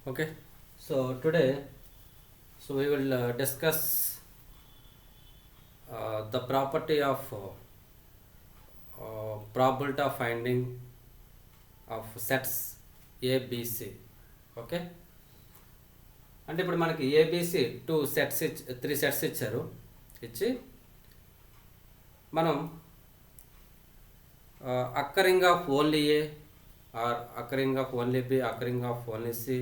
Okay, so today, we will discuss the property of probability of finding of sets ABC. Okay, అంటే ఇప్పుడు మనకి ABC three sets ఇచ్చారు. ఇచ్చి మనం occurring of only A or occurring of only B occurring of only C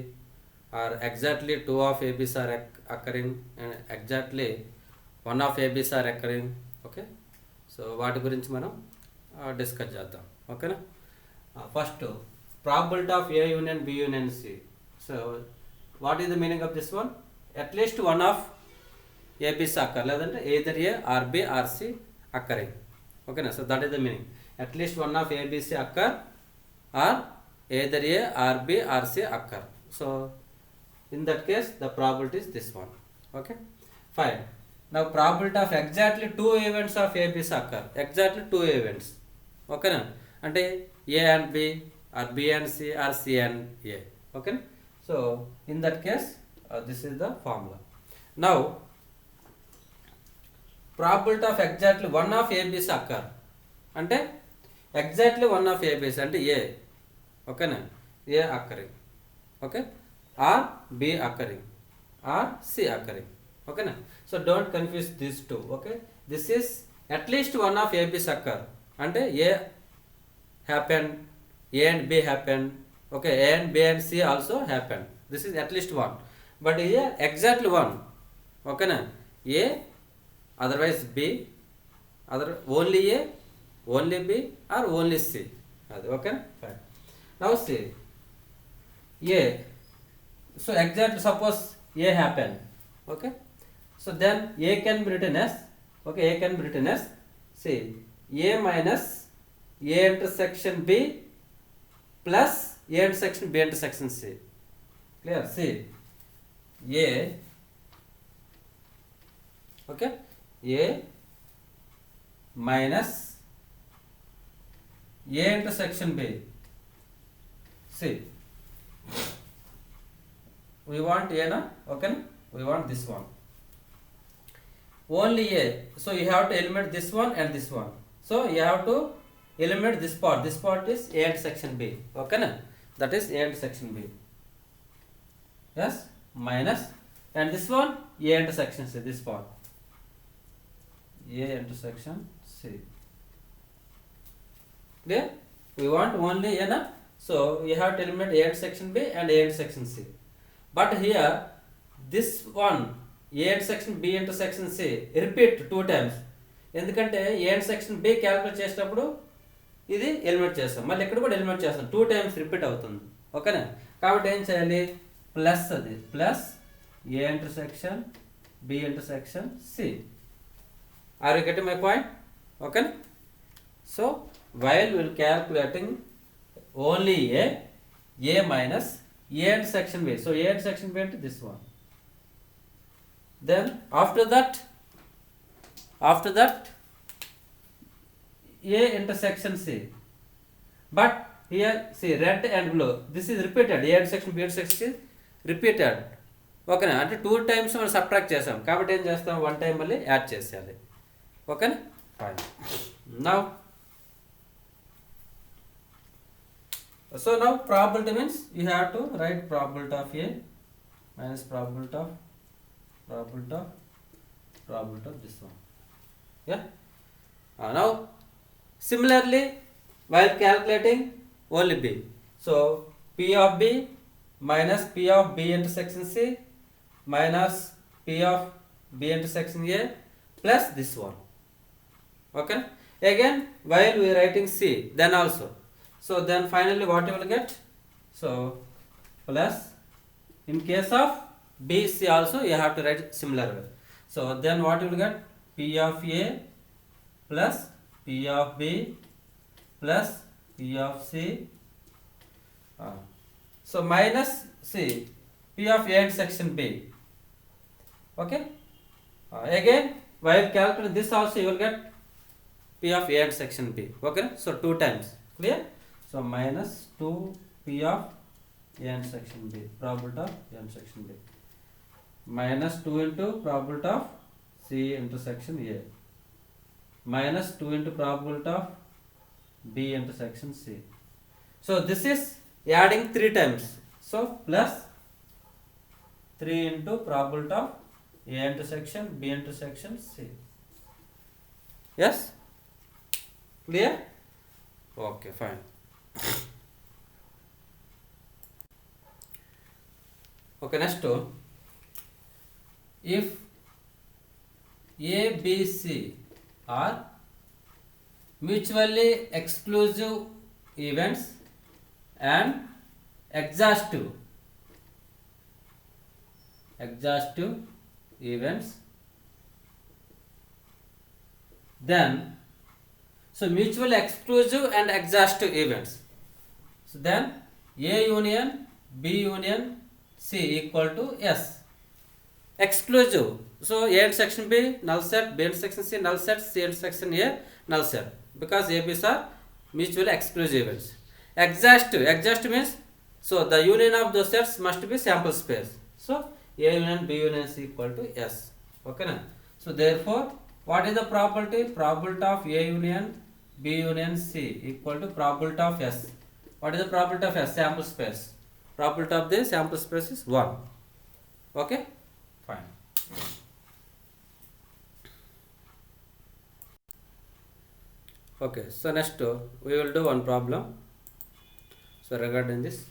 or exactly two of A B Cs are occurring and exactly one of A B Cs are occurring. Okay, so వాటి గురించి మనం discuss చేద్దాం. ఓకేనా. First probability of A union B union C. So what is the meaning of this one? At least one of A B Cs occur, లేదంటే either A or B or C occurring. ఓకేనా. So that is the meaning. At least one of A B C occur or either A or B or C occur. So in that case the probability is this one. Okay, fine. Now probability of exactly two events of ABs occur. Exactly two events. Okay na, ante A and B or B and C or C and A. Okay, so in that case this is the formula. Now probability of exactly one of ABs occur, ante exactly one of ABs ante A. Okay na, A occurring. Okay, or B occurring or C occurring. Okay na. So don't confuse these two. Okay, this is at least one of AB's occur, and A happen, A and B happen. Okay, A and B and C also happen. This is at least one, but here exactly one. Okay na, A otherwise B, other only A, only B or only C. Okay, fine. Now see A. So exactly suppose A happen. Okay, so then A can be written as, okay, A can be written as, see, A minus A intersection B plus A intersection B intersection C. Clear? See, A, okay, A minus A intersection B. See, we want A na, okay, we want this one, only A. So you have to eliminate this one and this one. So you have to eliminate this part. This part is A intersection B. Okay na, that is A intersection B. Yes, minus, and this one A intersection C. This part A intersection C. There we want only A na, so you have to eliminate A intersection B and A intersection C. But here this one A intersection B intersection C repeat two times. ఎందుకంటే A intersection B calculate చేసేటప్పుడు ఇది eliminate చేస్తాం, మళ్ళీ ఇక్కడ కూడా eliminate చేస్తాం, two times repeat అవుతుంది. ఓకేనా. కాబట్టి ఏం చేయాలి, ప్లస్ అది plus A intersection B intersection C. Are you getting my point? ఓకేనా. So while will calculating only A minus A intersection B. So A intersection B into this one. Then after that A intersection C. But here see red and blue. This is repeated. A intersection B intersection C repeated. ఓకేనా. అంటే two times మనం subtract చేసాం కాబట్టి ఏం చేస్తాం, one time మళ్ళీ add చేసేయాలి. ఓకేనా. Fine. Now so now probability means you have to write probability of A minus probability of this one. Yeah. Now similarly while calculating only B, so P of B minus P of B intersection C minus P of B intersection A plus this one. Okay, again while we writing C, then also, so then finally what you will get, so plus in case of B C also you have to write similar way. So then what you will get, P of A plus P of B plus P of C. So minus C P of A intersection B. Okay, again while calculating this also you will get P of A intersection B. Okay, so two times. Clear? So minus 2 P of A intersection B, probability of A intersection B, minus 2 into probability of C intersection A, minus 2 into probability of B intersection C. So this is adding 3 times. So plus 3 into probability of A intersection B intersection C. Yes? Clear? Okay, fine. Okay, next one. If A, B, C are mutually exclusive events and exhaustive events, then so mutually exclusive and exhaustive events, so then A union B union C equal to S. Exclusive, so A intersection B null set, B intersection C null set, C intersection A null set, because A, B's are mutually exclusive events. Exhaustive means, so the union of those sets must be sample space. So A union B union C equal to S. Okay na? So therefore, what is the probability? Probability of A union B union C equal to probability of S. What is the probability of S? Sample space. Probability of the sample space is 1. Okay? Fine. Okay, so next we will do one problem. So regarding this,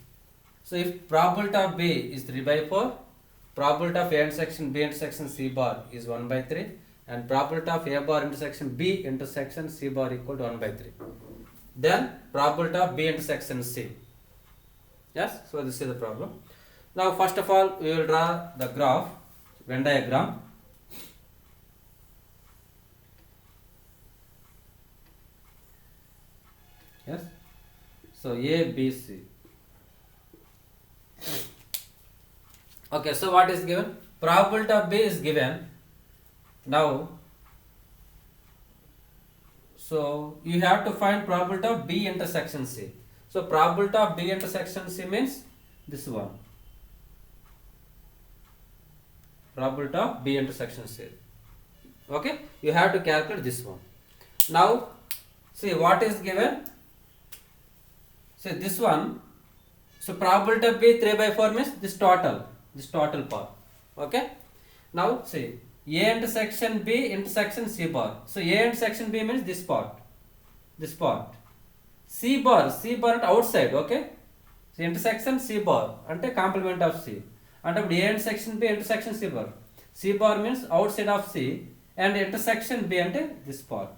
so if probability of B is 3 by 4, probability of A intersection B intersection C bar is 1 by 3, and probability of A bar intersection B intersection C bar equal to 1 by 3. Then probability of B intersection C. Yes, so this is the problem. Now first of all, we will draw the graph, Venn diagram. Yes, so A, B, C. Okay, so what is given? Probability of B is given. Now, so you have to find probability of B intersection C. So probability of B intersection C means this one. Probability of B intersection C. Okay, you have to calculate this one. Now, see what is given. See this one. So probability of B 3 by 4 means this total part. Okay. Now see A intersection B intersection C bar. So A intersection B means this part. C bar at outside. Okay. So intersection C bar ante complement of C. And A intersection B intersection C bar. C bar means outside of C, and intersection B ante this part.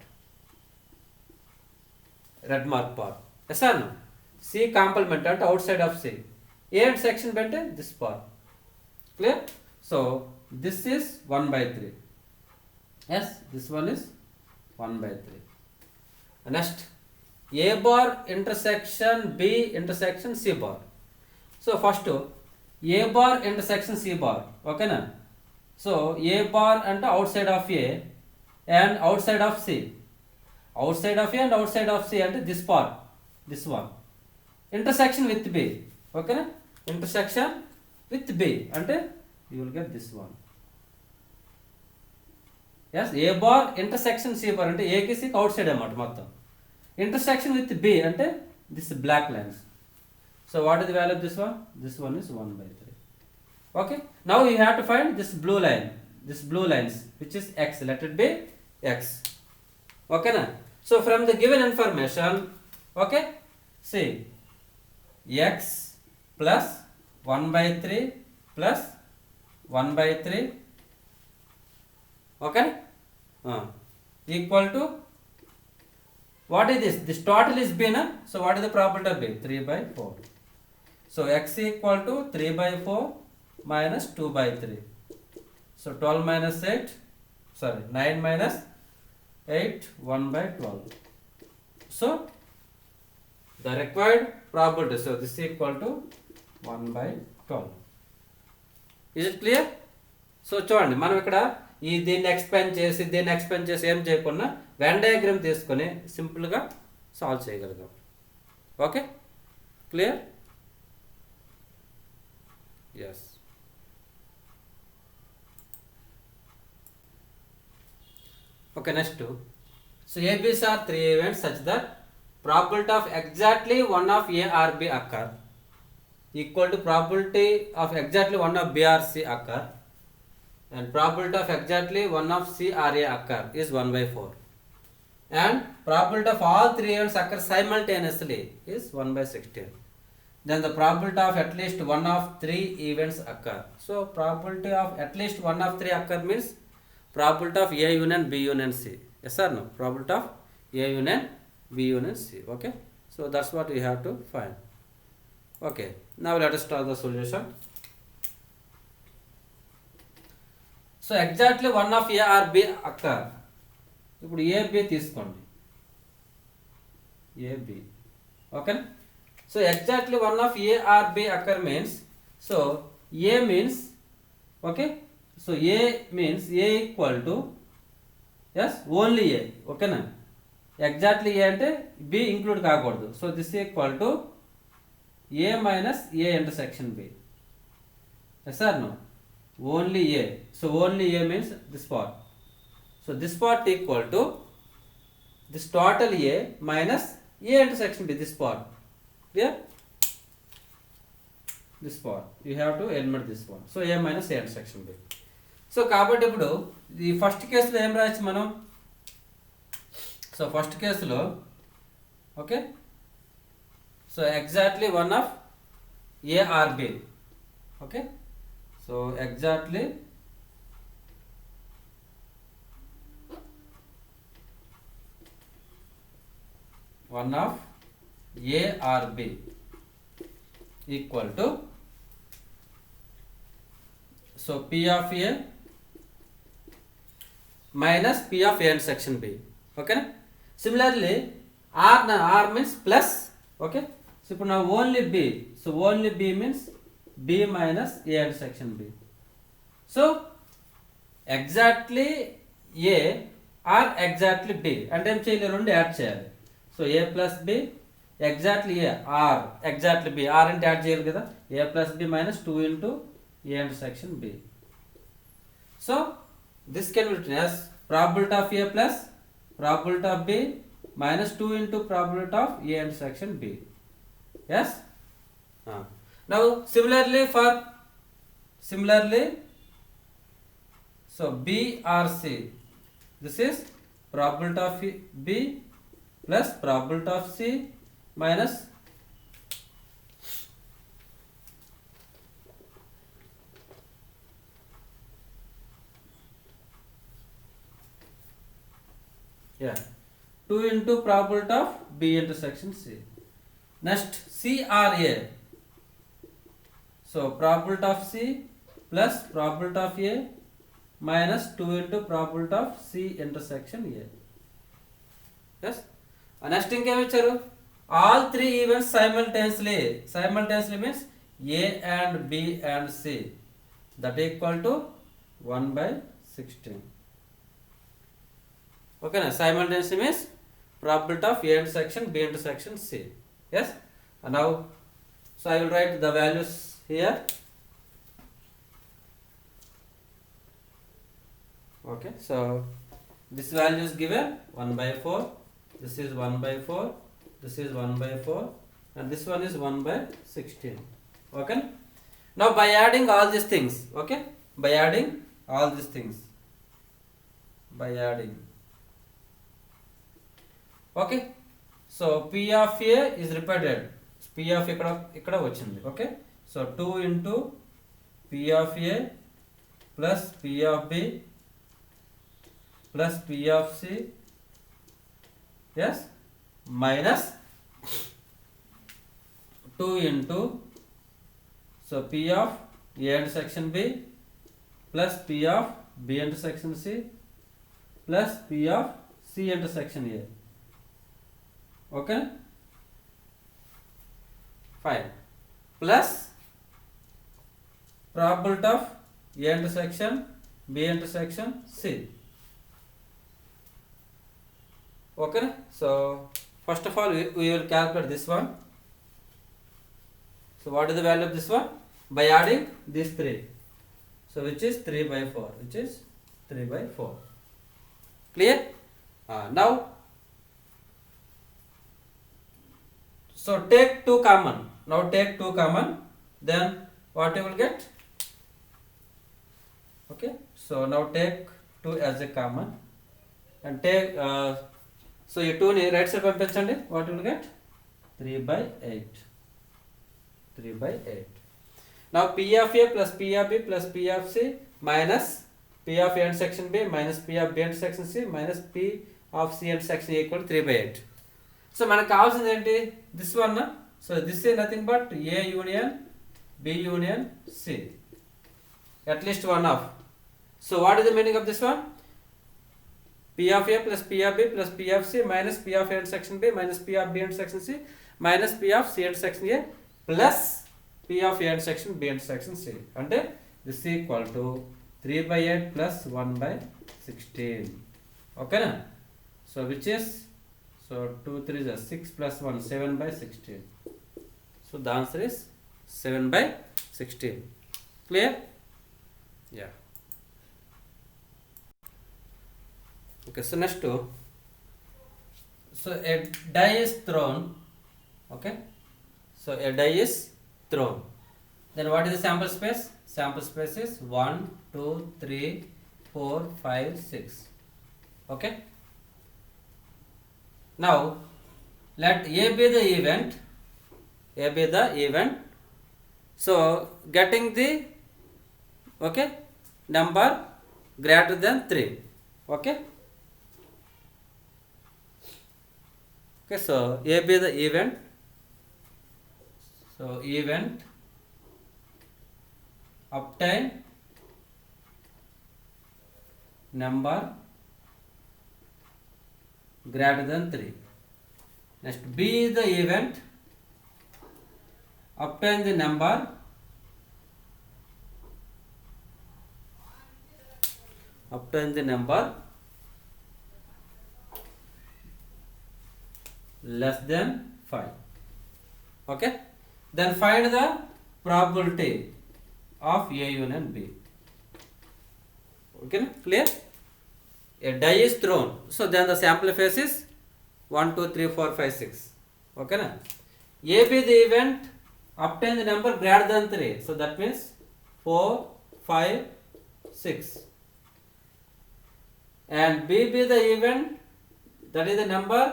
Red mark part. Yes or no? C complement at outside of C. A intersection B ante this part. Clear? So this is 1 by 3. Yes, this one is 1 by 3. Next, A bar intersection B intersection C bar. So first A bar intersection C bar. Okay na? So A bar and outside of A and outside of C. Outside of A and outside of C and this part. This one. Intersection with B. Okay na? Intersection with B. And you will get this one. Yes, A bar intersection C bar ante A ki C outside amount mottam. Intersection with B ante this black lines. So what is the value of this one? This one is 1 by 3. Okay. Now you have to find this blue line. This blue lines which is X. Let it be X. Okay na? So from the given information, okay, see X plus 1 by 3 plus 1 by 3, okay, equal to, what is this? This total is B na? So what is the probability of B? 3 by 4. So X equal to 3 by 4 minus 2 by 3. So 12 minus 8, 9 minus 8, 1 by 12. So the required probability, so this is equal to 1 by 12. Is it clear? So చూడండి మనం ఇక్కడ దీన్ని expand చేసి ఏం చేయకుండా Venn diagram తీసుకొని సింపుల్గా solve చేయగలిగాం. Okay, clear? Yes. Okay, next two. So ABs are three events such that probability of exactly one of A or B occur equal to probability of exactly one of B or C occur, and probability of exactly one of C or A occur is 1 by 4, and probability of all three events occur simultaneously is 1 by 16. Then the probability of at least one of three events occur. So probability of at least one of three occur means probability of A union B union C. Yes or no? Probability of A union B union C. Okay. So that's what we have to find. Okay. Now let us start the solution. So exactly one of A or B occur. ఇప్పుడు AB తీసుకోండి. AB. Okay. So exactly one of A or B occur means, so A means, okay, so A means A equal to, yes, only A, okay na, exactly A ante B include kaakudadu, so this is equal to A minus A intersection B. Yes or no? Only A, so only A means this part, so this part equal to this total A minus A intersection B, this part. Clear? This part you have to eliminate this one, so A minus A intersection B. So కాబట్టి ఇప్పుడు ఈ first కేసులో ఏం రాయొచ్చు మనం, so first కేసులో okay, so exactly one of A or B, okay, so exactly one of A or B equal to, so P of A minus P of A intersection B. Okay. Similarly, R means plus. Okay. So now only B. So only B means B minus A intersection B. So exactly A or exactly B. And em cheyali rendu add cheyali. So A plus B. Exactly A or exactly B, R into add చేయాలి కదా, A plus B minus 2 into A intersection B. So this can be written as probability of A plus probability of B minus 2 into probability of A intersection B. Yes. Now similarly so B or C, this is probability of B plus probability of C minus yeah 2 into probability of B intersection C. Next C or A, so probability of C plus probability of A minus 2 into probability of C intersection A. Yes. Next ఇంకేమి ఇచ్చారు, all three events simultaneously means A and B and C, that equal to 1 by 16. Okay na, simultaneously means probability of A intersection B intersection C. Yes. And now so I will write the values here. Okay, so this value is given 1 by 4, this is 1 by 4, this is 1 by 4, and this one is 1 by 16. Okay. Now by adding all these things, okay, by adding all these things, by adding, okay, so P of A is repeated, P of ikkada vachindi, okay, so 2 into P of A plus P of B plus P of C, yes, minus 2 into, so P of A intersection B plus P of B intersection C plus P of C intersection A. Okay, fine, plus probability of A intersection B intersection C. Okay, so first of all we will calculate this one. So what is the value of this one? by adding these 3. So which is 3 by 4, which is 3 by 4. Clear? Now, so take 2 common. Now take 2 common. Then what you will get? Okay. So now take 2 as a common. And take, so you 2 ni right side పంపించండి. What you will get? 3 by 8. 3 by 8. Now P of A plus P of B plus P of C minus P of A intersection B minus P of B intersection C minus P of C intersection A equal to 3 by 8. So మనకు కావాల్సింది ఏంటి? This one. So this is nothing but A union B union C. At least one of. So what is the meaning of this one? P of A plus P of B plus P of C minus P of A intersection B minus P of B intersection C minus P of C intersection A plus P of A intersection B intersection C. అంటే this is equal to 3 by 8 plus 1 by 16. Okay na? So which is, so 2 3 is 6 plus 1 7 by 16. So the answer is 7 by 16. Clear? Yeah. Okay, so next to, so a die is thrown. Okay, so a die is thrown. Then what is the sample space? Sample space is 1 2 3 4 5 6. Okay, now let A be the event. A be the event. So getting the, okay, number greater than 3. Okay. Okay, so A be the event. So event obtain number greater than 3. Next, B is the event obtain the number less than 5. Okay, then find the probability of A union B. Okay, clear? A die is thrown, so then the sample phase is 1 2 3 4 5 6. Okay na? A be the event obtain the number greater than 3, so that means 4 5 6. And B be the event, that is the number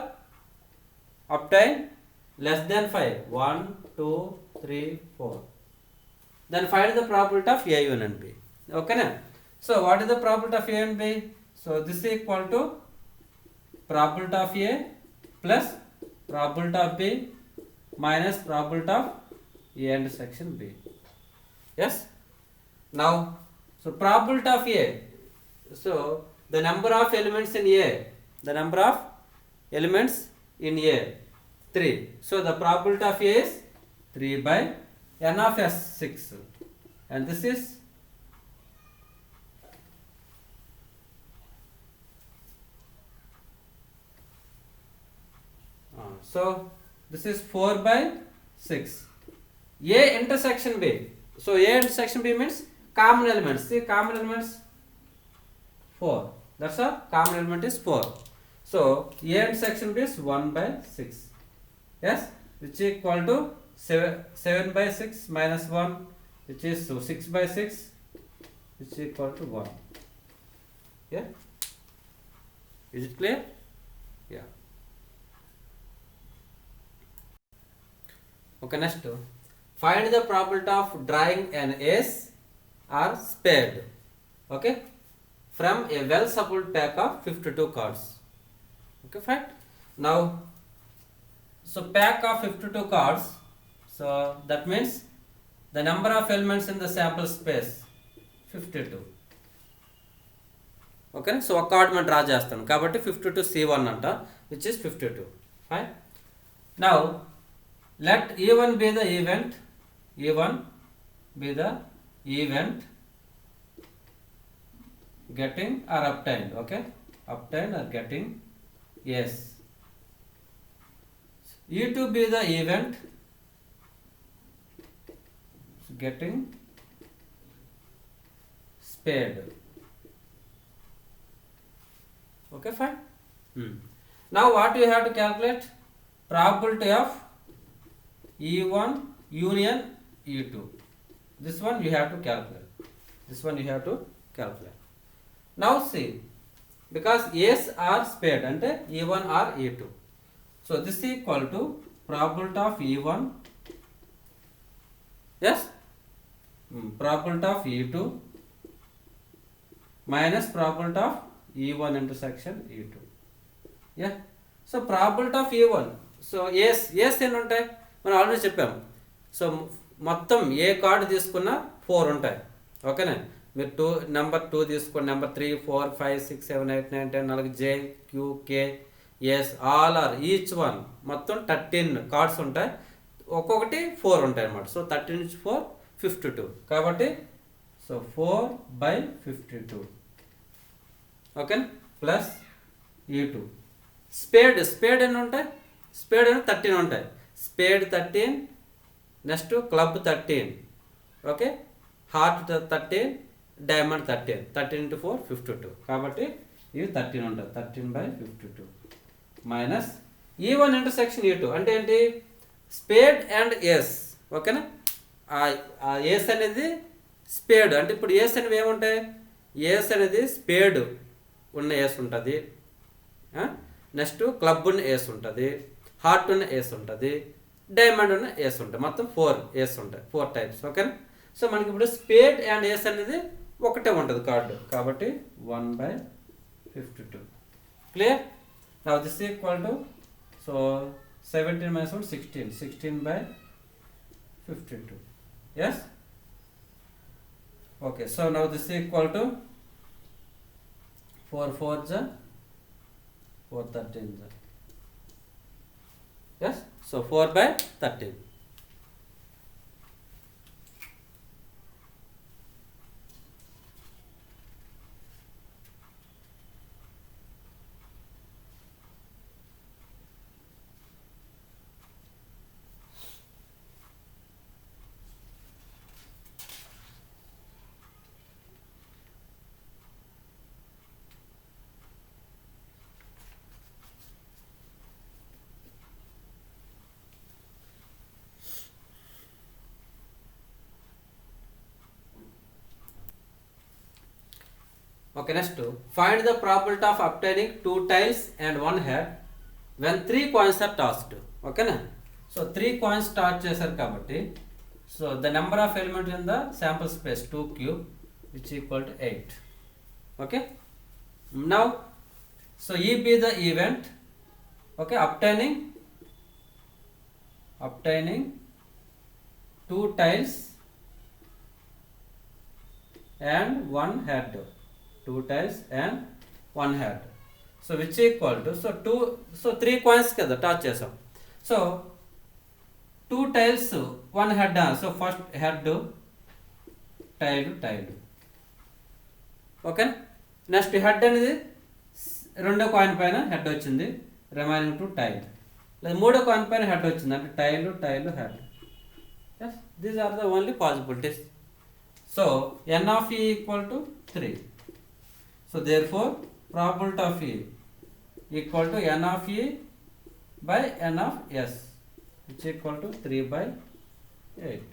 obtain less than 5, 1 2 3 4. Then find the probability of A union B. Okay na? So what is the probability of A and B? So this is equal to probability of A plus probability of B minus probability of A intersection B. Yes. Now, so probability of A. So the number of elements in A. The number of elements in A, 3. So the probability of A is 3 by n of S 6. And this is so this is 4 by 6. A intersection B. So A intersection B means common elements. See, common elements 4. That's all. Common element is 4. So A intersection B is 1 by 6. Yes, which is equal to 7 by 6 minus 1, which is, so 6 by 6, which is equal to 1. Yeah. Is it clear? Yeah. Okay, next, find the probability of drawing an ace or spade, okay, from a well shuffled pack of 52 cards. Okay, fine. Now, so pack of 52 cards, so that means the number of elements in the sample space 52. Okay, so a card man draw చేస్తాను కాబట్టి 52 C1 అంట, which is 52. Fine. Now let E1 be the event, E1 be the event getting or obtained. Okay, obtained or getting, yes. E2 be the event getting spared. Okay, fine. Now what you have to calculate? Probability of E1 union E2. This one you have to calculate. Now see, because A's are spared ante E1 or E2. So this is equal to probability of E1, yes, probability of E2 minus probability of E1 intersection E2. Yeah. So probability of E1. So aces ఎన్ని ఉంటాయి మనం already చెప్పాము. So మొత్తం ఏ card తీసుకున్నా 4 ఉంటాయి. ఓకేనా, మీరు number 2 తీసుకోండి, number 3, 4, 5, 6, 7, 8, 9, 10, 4 J, Q, K, ace, all are each one మొత్తం 13 కార్డ్స్ ఉంటాయి. ఒక్కొక్కటి 4 ఉంటాయి అన్నమాట. సో 13 నుంచి 4 52. కాబట్టి so 4/52. Okay, plus E2. Spade ఎన్ని ఉంటాయి? స్పేడ్ అని 13 ఉంటాయి. Spade 13, next club 13, okay, heart 13, diamond 13. 13 into 4 52. కాబట్టి ఇవి 13 ఉంటాయి. 13/52 మైనస్ E1 ఇంటర్సెక్షన్ E2 అంటే ఏంటి? Spade and ace. ఓకేనా, ఆ ఏస్ అనేది స్పేడ్ అంటే ఇప్పుడు ఏస్ అనేవి ఏముంటాయి? ఏస్ అనేది స్పేడ్ ఉన్న ఏస్ ఉంటుంది, నెక్స్ట్ క్లబ్ ఉన్న ఏస్ ఉంటుంది, హార్ట్ ఉన్న ఏస్ ఉంటుంది, డైమండ్ ఉన్న ఏస్ ఉంటుంది. మొత్తం 4 ఏస్ ఉంటాయి, 4 టైప్స్. ఓకేనా, సో మనకి ఇప్పుడు స్పేడ్ అండ్ ఏస్ అనేది ఒకటే ఉంటుంది కార్డు. కాబట్టి 1/52. Clear? Now this equal to so 17 - 1 16. 16/52. yes. Okay, so now this is equal to 4 4s 4 13s. Yes, so 4/13. Okay, next find the probability of obtaining 2 tails and 1 head when 3 coins are tossed. Okay na, so 3 coins toss చేశారు కాబట్టి so the number of elements in the sample space 2 cube which equal to 8. Okay, now so E be the event, okay, obtaining 2 tails and 1 head. 2 tails and 1 head. So which equal to so 3 coins kada toss chesam. So 2 tails 1 head. So first head tail. Okay, next head అనేది రెండో coin పైన head వచ్చింది, remaining 2 tail. లేదా మూడో coin పైన head వచ్చింది అంటే tail head. Yes, these are the only possibilities. So n of E equal to 3. So therefore probability of E equal to n of E by n of S, which equal to 3/8.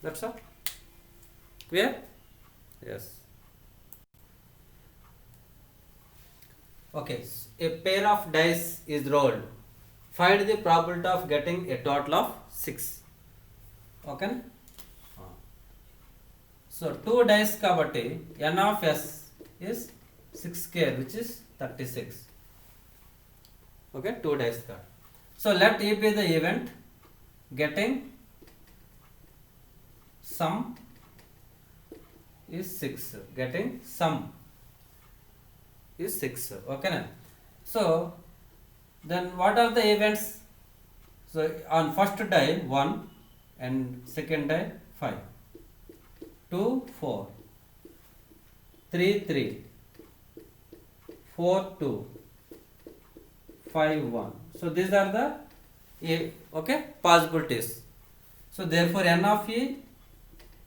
That's all. Clear? Yes. Okay, a pair of dice is rolled. Find the probability of getting a total of 6. Okay. So 2 dice kabatti n of S is 6 square, which is 36. Okay, 2 dice card. So let E be the event getting sum is 6. Getting sum is 6. Okay na? So then what are the events? So on first die 1 and second die 5. 2 4, 3 3, 4 2, 5 1. So these are the okay possibilities. So therefore n of e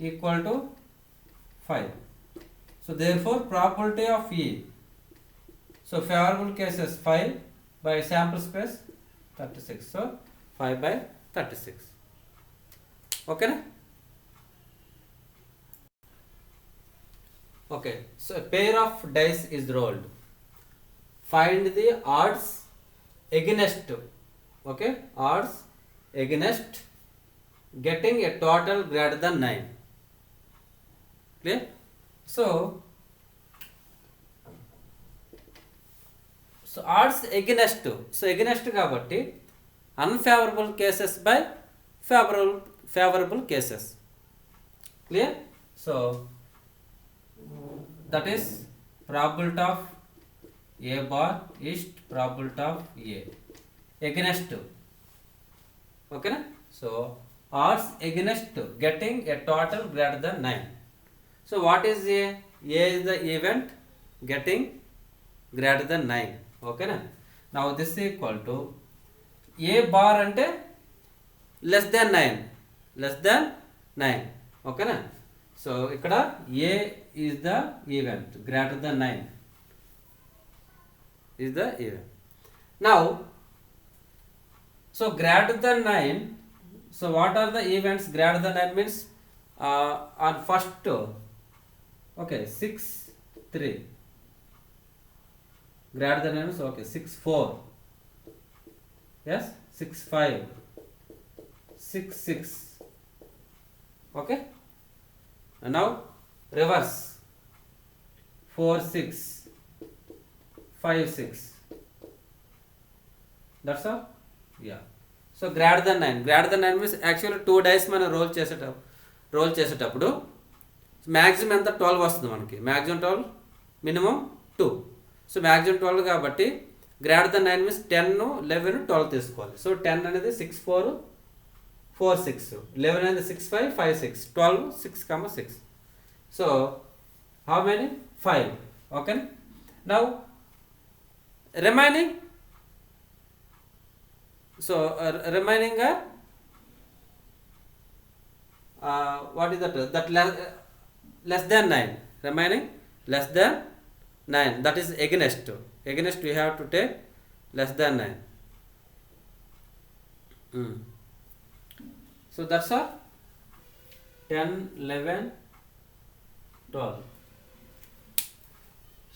equal to 5. So therefore probability of e, so favorable cases 5 by sample space 36. So 5 by 36. Okay na? Okay, so a pair of dice is rolled. Find the odds against, okay, odds against getting a total greater than 9. Clear? So odds against, so against kabatti unfavorable cases by favorable cases. Clear? So that is probability of a bar is probability of a against. Okay na? So odds against getting a total greater than 9. So what is a? A is the event getting greater than 9. Okay na? Now this is equal to a bar ante less than 9, less than 9. Okay na? So ikkada a is the event greater than 9 is the event. Now so greater than 9, so what are the events greater than 9 means on first, okay, 6 3 greater than 9 is okay, 6 4, yes, 6 5, 6 6. Okay, and now reverse 4 6 5 6. That's all. Yeah. So greater than 9. Greater than 9 means actually 2 dice మనం role చేసేటప్పుడు maximum ఎంత 12 వస్తుంది మనకి. Maximum 12, minimum 2. So maximum 12 కాబట్టి greater than 9 means 10, 11, 12 తీసుకోవాలి. So 10 అనేది 6 4 4 6, 11 అనేది 6 5 5 6, 12 6 6. So how many? 5. Okay. Now remaining, so remaining are what is that less than 9, remaining less than 9, that is against we have to take less than 9. So that's all. 10 11 12.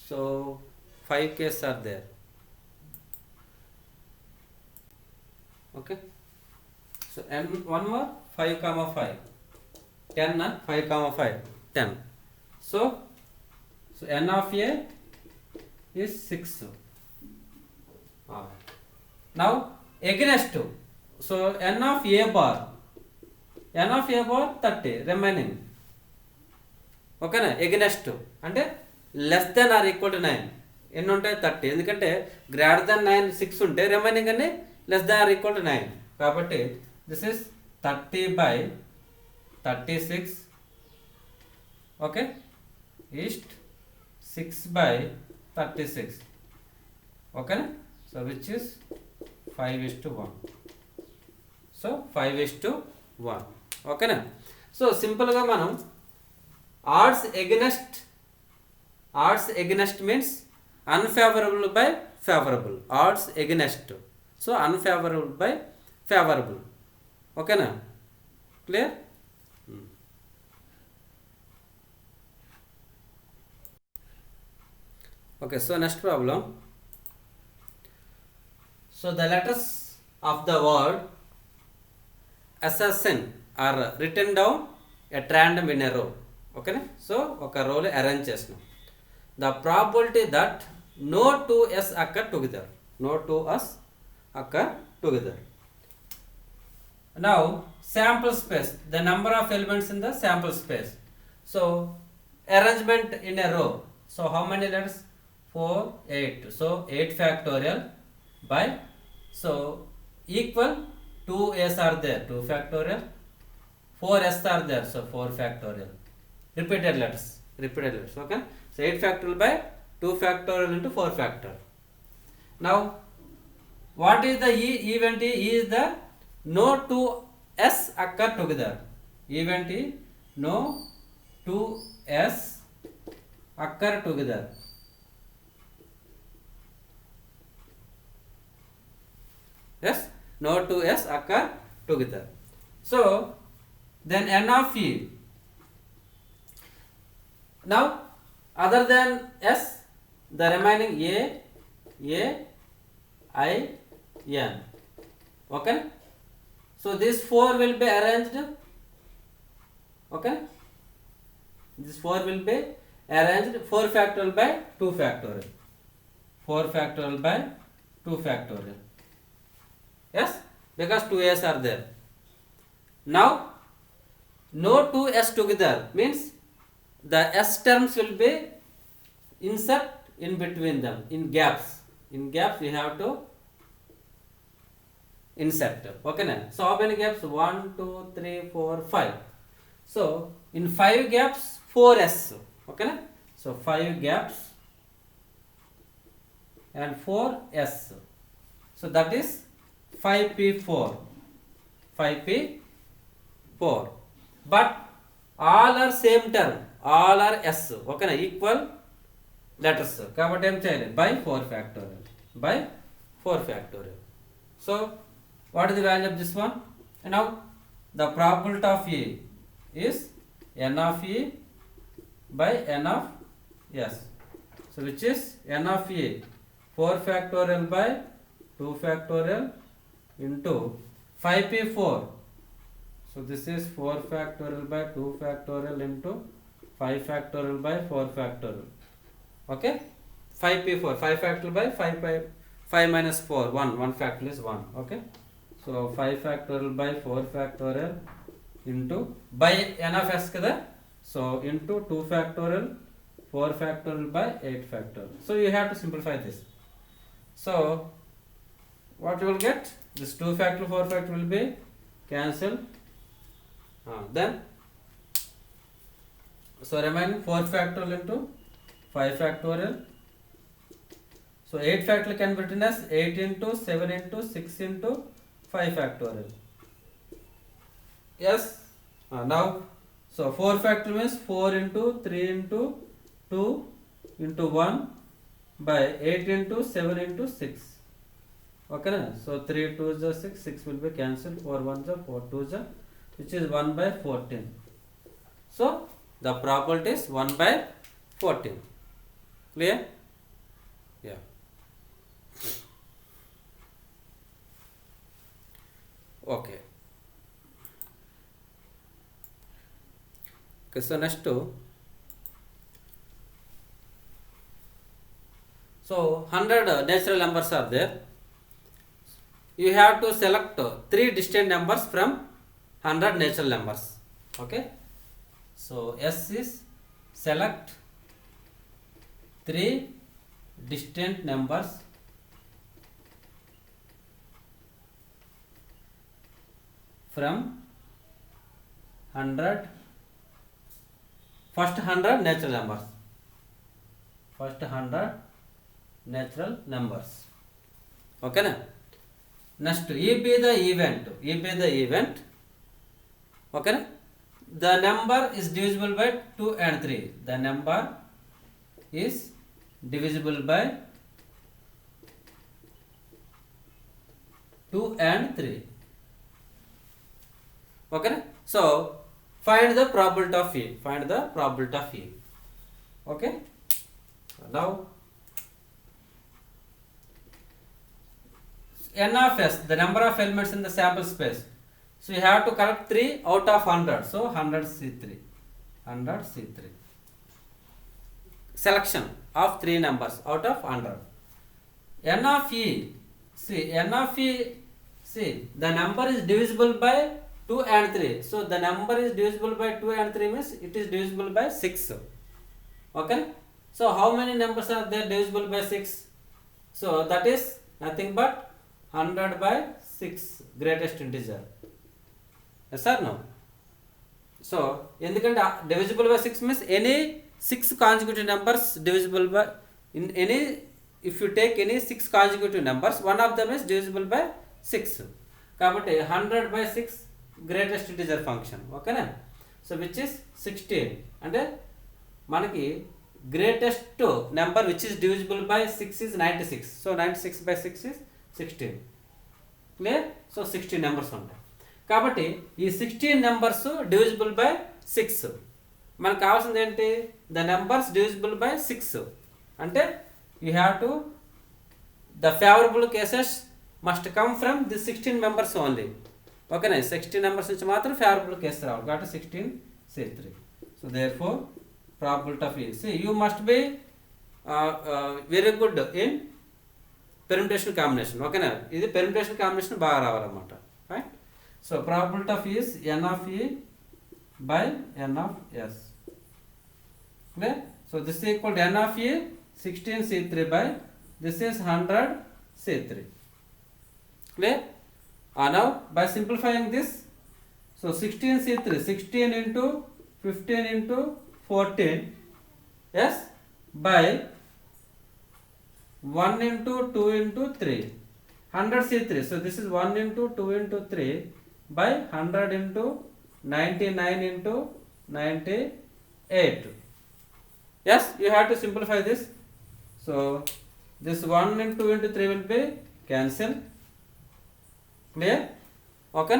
So 5 cases are there. Okay, so n one more 5 comma 5, 10 and 5 comma 5 10. So n of a is 6. Now against, so n of a bar 30 remaining. Okay na? Against అంటే less than or equal to 9 ఎన్ని ఉంటాయి 30, ఎందుకంటే greater than 9 6 ఉంటే remaining అన్ని less than or equal to 9 కాబట్టి this is 30 by 36. Okay, east 6 by 36. ఓకేనా? So which is 5:1. So 5:1. ఓకేనా? So సింపుల్గా మనం odds against means unfavourable by favourable. Odds against, so unfavourable by favourable. ఓకేనా? Clear? Okay, so next problem. So the letters of the word assassin are written down at random in a row. Okay, so oka row lo arrange chesnam. The probability that no two s occur together. Now sample space, the number of elements in the sample space. So arrangement in a row. So how many letters? 4 8. So 8 factorial by, so equal 2 s are there, 2 factorial, 4 s are there, so 4 factorial. Repeated letters. Okay, so 8 factorial by 2 factorial into 4 factorial. Now what is the event? E is the no two S occur together. Event is no two S occur together. Yes, no two S occur together. So then N of E. Now other than S, the remaining A, I, N. Okay. So these four will be arranged. Okay. This 4 will be arranged 4 factorial by 2 factorial. 4 factorial by 2 factorial. Yes, because 2s are there. Now, no 2s together means the s terms will be insert in between them in gaps. In gaps we have to insert. Okay, na? So how many gaps? 1, 2, 3, 4, 5. So in 5 gaps 4s. Okay, na? So 5 gaps and 4s. So that is 5p4. 5p4. But all are same term. All are s. Okay, na? Equal letters. Kabatti em cheyali by 4 factorial. By 4 factorial. So what is the value of this one? And now the probability of E is n of E by n of s. So which is n of E 4 factorial by 2 factorial into 5p4. So this is 4 factorial by 2 factorial into 5 factorial by 4 factorial. Okay, 5p4, 5 factorial by 5 minus 4, 1 factorial is 1. Okay, so 5 factorial by 4 factorial into by n of s kada, so into 2 factorial 4 factorial by 8 factorial. So you have to simplify this. So what you will get? This 2 factorial 4 factorial will be cancelled. Then so remaining 4 factorial into 5 factorial. So 8 factorial can be written as 8 into 7 into 6 into 5 factorial. Yes. Now so 4 factorial means 4 into 3 into 2 into 1 by 8 into 7 into 6. Okay, na? So 3 2 is 6, 6 will be cancelled, 4 1 is 4 2 is, which is 1 by 14. So the probability is 1 by 14. Clear? Yeah. Okay. Okay, so next to, so 100 natural numbers are there. You have to select 3 distinct numbers from 100 natural numbers. Okay, so S is select 3 distinct numbers from 100, first 100 natural numbers. First 100 natural numbers. Okay, na? Next, E be the event. E be the event. Okay, na? The number is divisible by 2 and 3. The number is divisible by 2 and 3. Okay, na? So find the probability of E. Find the probability of E. Okay. Now n of s, the number of elements in the sample space. So you have to collect 3 out of 100. So 100 C3. 100 C3. Selection of 3 numbers out of 100. N of E. See, n of E. See, the number is divisible by 2 and 3. So the number is divisible by 2 and 3 means it is divisible by 6. Okay. So how many numbers are there divisible by 6? So that is nothing but 100 by 6, greatest integer. Yes or no? So ఎందుకంటే divisible by 6 means any 6 consecutive numbers divisible by, in any, if you take any 6 consecutive numbers, one of them is divisible by 6. కాబట్టి 100 by 6 greatest integer function. ఓకేనా? So which is 16. అంటే మనకి greatest number which is divisible by 6 is 96. So 96 by 6 is 16. Clear? So 16 numbers ఉంటాయి. కాబట్టి ఈ 16 numbers divisible by 6. మనకు కావాల్సింది ఏంటి? The numbers divisible by 6. అంటే you have to the favourable cases must come from the 16 members only. ఓకేనా? 16 numbers నుంచి మాత్రం ఫేవరబుల్ కేసు రావాలి. కాబట్టి 16 C3. So therefore probability of C you must be very good in permutation combination. ఓకేనా? ఇది permutation combination బాగా రావాలన్నమాట. Right? So probability of is n of e by n of s. Clear? So this is equal to n of e 16 C3 by this is 100 C3. Clear? Now by simplifying this, so 16 C3, 16 into 15 into 14, yes, by 1 into 2 into 3, 100 C3. So this is 1 into 2 into 3 by 100 into 99 into 98. Yes, you have to simplify this. So this 1 into 2 into 3 will be cancelled. Clear? Okay.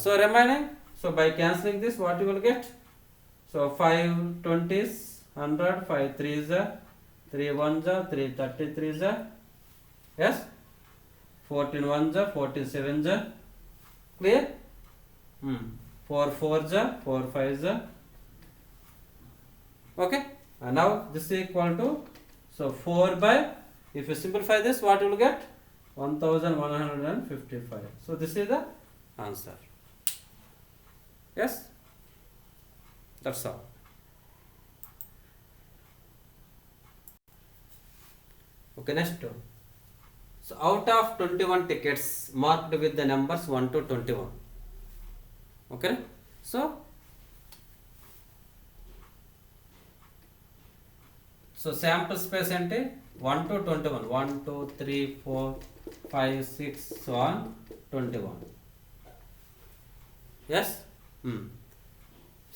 So remaining, so by cancelling this, what you will get? So 5 20s 100, 5 3s 3 1s 3 33s, yes, 14 1s 14 7s. Clear? 4 4s 4 5s. Okay. And now this is equal to, so 4 by, if you simplify this, what you will get? 1155. So this is the answer. Yes, that's all. Okay, next. So out of 21 tickets marked with the numbers 1 to 21. Okay, so sample space ante 1 to 21, 1 2 3 4 5 6 so on 21. Yes.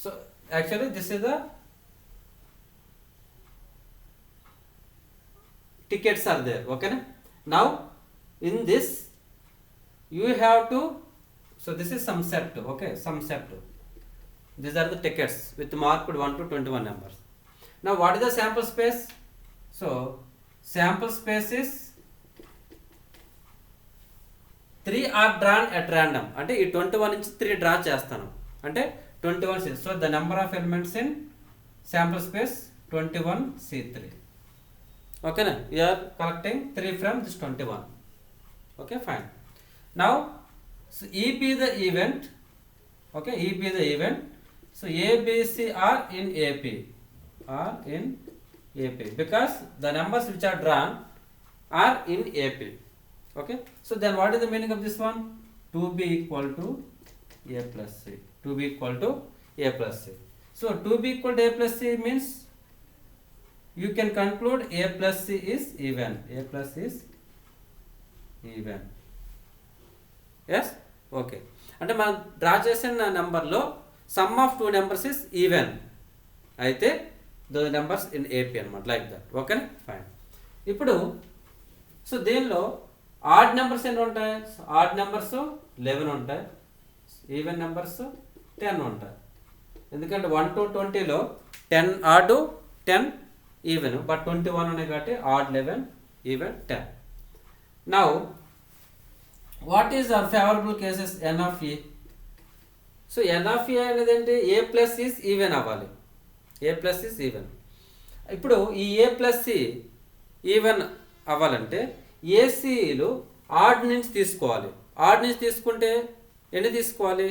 So actually this is the tickets are there. Okay, now in this you have to, so this is some set. Okay, some set. These are the tickets with marked 1 to 21 numbers. Now what is the sample space? So sample space is 3 are drawn at random. అంటే ఈ 21 నుంచి 3 draw చేస్తాను. అంటే 21 so the number of elements in sample space 21 C3. Okay, na? We are collecting 3 from this 21. Okay, fine. Now so E be the event. Okay, E be the event. So A, B, C are in AP. Are in AP because the numbers which are drawn are in AP. Okay, so then what is the meaning of this one? 2b equal to a plus c. 2b equal to a plus c. So 2b equal to a plus c means you can conclude a plus c is even. A plus is even. Yes, okay. అంటే మనం draw చేసిన నెంబర్లో some of 2 numbers is even అయితే the numbers in AP అనమాట, like that. ఓకేనా, fine. ఇప్పుడు so దీనిలో odd numbers ఎన్ని ఉంటాయి? ఆడ్ నెంబర్స్ 11 ఉంటాయి, ఈవెన్ నెంబర్స్ 10 ఉంటాయి. ఎందుకంటే 1 to 20లో 10 ఆడ్ 10 ఈవెన్, బట్ 21 ఉన్నాయి కాబట్టి odd 11 even 10. Now what is our favourable cases? N of A. So n of A అనేది ఏంటి? ఏ ప్లస్ ఈజ్ ఈవెన్ అవ్వాలి. A plus is even. ఇప్పుడు ఈ ఏ ప్లస్ సి ఈవెన్ అవ్వాలంటే ఏసీలు ఆడ్ నుంచి తీసుకోవాలి. ఆడ్ నుంచి తీసుకుంటే ఎన్ని తీసుకోవాలి?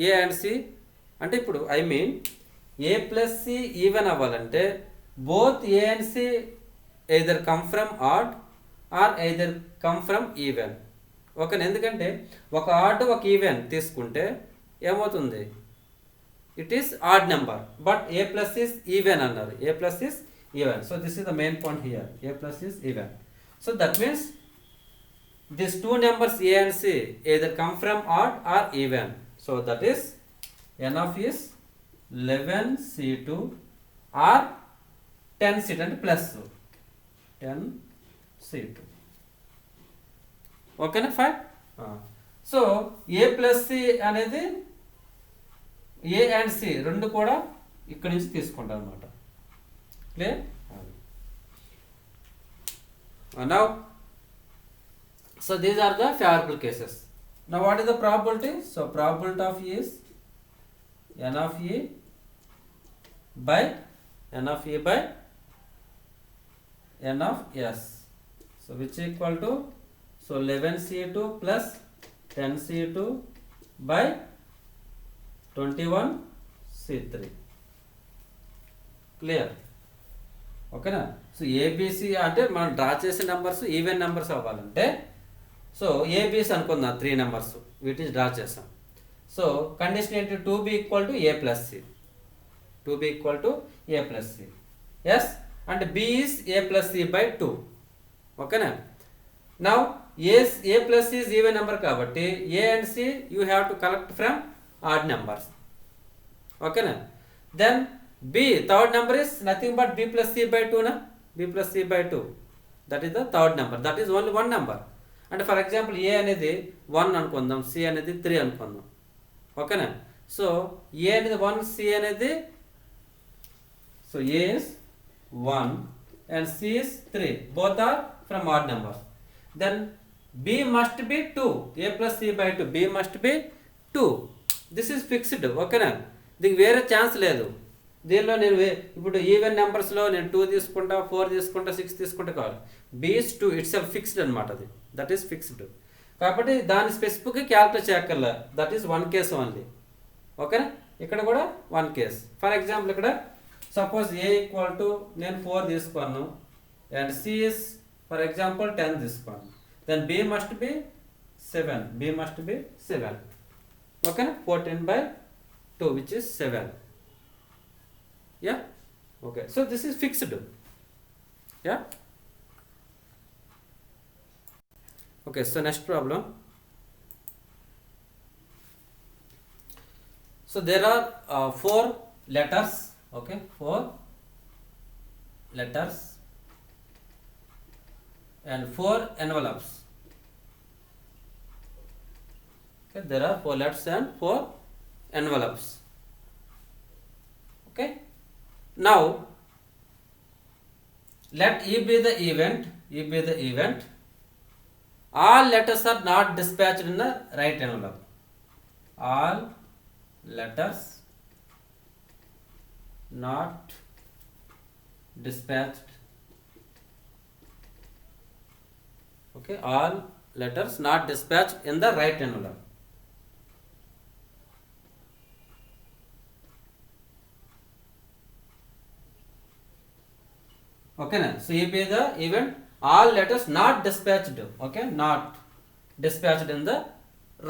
A and C. అంటే ఇప్పుడు I mean A plus C even అవ్వాలంటే both A and C either come from odd or either come from even. Okay, ఎందుకంటే ఒక ఆడ్ ఒక ఈవెన్ తీసుకుంటే ఏమవుతుంది? It is odd number, but A plus is even అన్నారు. A plus is even. So this is the main point here. A plus is even. So that means these two numbers A and C either come from odd or even. So that is n of is 11 C2 or 10 C2 అంటే plus 10 C2. ఓకేనా fine. So ఏ plus C అనేది ఏ and C రెండు కూడా ఇక్కడ నుంచి తీసుకుంటాం అనమాట. Clear. Now so these are the favorable cases. Now what is the probability? So probability of E is n of E by n of E by n of S. So which equal to, so 11 C2 plus 10 C2 by 21 C3. Clear. ఓకేనా. So ABC అంటే మనం draw చేసే numbers even numbers అవ్వాలంటే, so ABC అనుకుందాం 3 numbers వీటిని draw చేసాం. So condition ఏంటి? 2b equal to A plus C. 2b equal to A plus C. Yes అంటే b is A plus C by 2. ఓకేనా. Now A plus C is even number కాబట్టి A and C you have to collect from odd numbers. ఓకేనా. Then b third number is nothing but b plus c by 2 na. b plus c by 2, that is the third number, that is only one number. అంటే for example ఏ అనేది 1 అనుకుందాం, C అనేది 3 అనుకుందాం. ఓకేనా. So ఏ అనేది 1, C అనేది, so A is 1 and c is 3, both are from odd numbers. Then b must be 2, a plus c by 2, b must be 2. This is fixed. ఓకేనా. దీనికి వేరే ఛాన్స్ లేదు. దీనిలో నేను ఇప్పుడు ఈవెన్ నెంబర్స్లో నేను 2 తీసుకుంటా, 4 తీసుకుంటా, 6 తీసుకుంటా కావాలి. బీస్ 2 ఇట్స్ సెల్ఫ్ ఫిక్స్డ్ అనమాట. అది దట్ ఈస్ ఫిక్స్డ్. కాబట్టి దాని స్పెసిఫిక్గా క్యాల్కులేట్ చేయక్కర్లే. That is 1 case only. ఓకేనా. ఇక్కడ కూడా 1 కేస్. ఫర్ ఎగ్జాంపుల్ ఇక్కడ సపోజ్ ఏ ఈక్వల్ టు నేను 4 తీసుకోను and C is for example 10 తీసుకోను. Then B must be 7. B must be 7. ఓకేనా. 14 by 2 which is 7. Yeah. Okay. So this is fixed. Yeah. Okay. So next problem. So there are 4 letters. Okay. 4 letters and 4 envelopes. Okay. There are 4 letters and 4 envelopes. Okay. Now let E be the event. E be the event. All letters are not dispatched in the right envelope. All letters not dispatched. Okay. All letters not dispatched in the right envelope. Okay na. So if the event all letters not dispatched, okay, not dispatched in the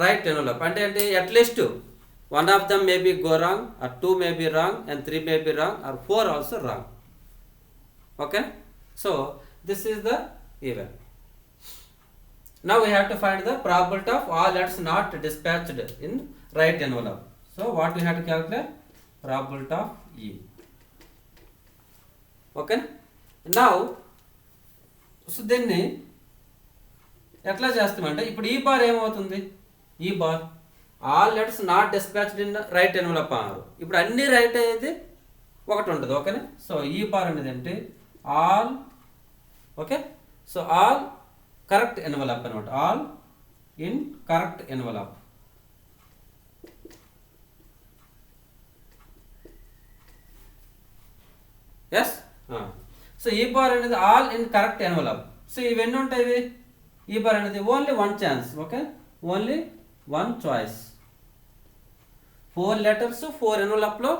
right envelope, and at least 1 of them may be go wrong, or 2 may be wrong, and 3 may be wrong, or 4 also wrong. Okay. So this is the event. Now we have to find the probability of all letters not dispatched in right envelope. So what we have to calculate? Probability of E. Okay. Now so దీన్ని ఎట్లా చేస్తామంటే ఇప్పుడు ఈ bar ఏమవుతుంది? ఈ bar all letters not dispatched in right envelope అన్నారు. ఇప్పుడు అన్ని రైట్ అనేది ఒకటి ఉంటుంది. ఓకేనా. సో ఈ బార్ అనేది ఏంటి? All. Okay. So all correct envelope అనమాట. All in correct envelope. Yes. So E bar అనేది all in correct envelope. So ఇవన్నీ ఉంటాయి. ఈ బార్ అనేది only 1 chance. Okay. Only 1 choice. 4 letters 4 ఎన్వలప్లో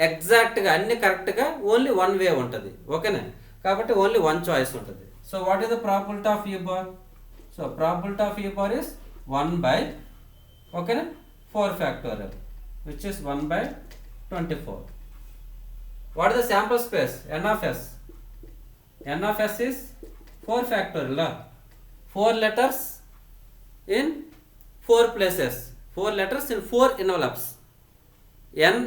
ఎగ్జాక్ట్గా అన్ని కరెక్ట్గా ఓన్లీ 1 వే ఉంటుంది. ఓకేనా. కాబట్టి ఓన్లీ 1 చాయిస్ ఉంటుంది. So what is the probability of E bar? So probability of E bar is 1 by, ఓకేనా, 4 factorial, which is 1 by 24. What is the sample space? N of S. N of S is 4 factorial. 4 letters in 4 places. 4 letters in 4 envelopes, n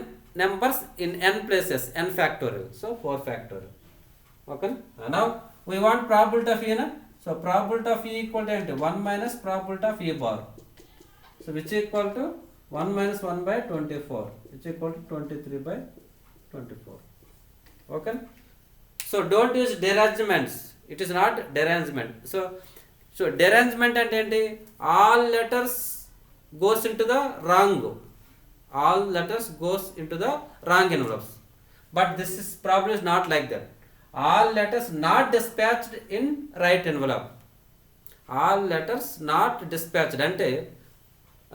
numbers in n places, n factorial, so 4 factorial. Okay, now we want probability of E na, so probability of E equal to 1 minus probability of E bar, so which equal to 1 minus 1 by 24, which equal to 23 by 24. Okay, so don't use derangements, it is not derangement. So derangement అంటే ఏంటి, all letters goes into the wrong, all letters goes into the wrong envelopes, but this is problem is not like that. All letters not dispatched in right envelope, all letters not dispatched అంటే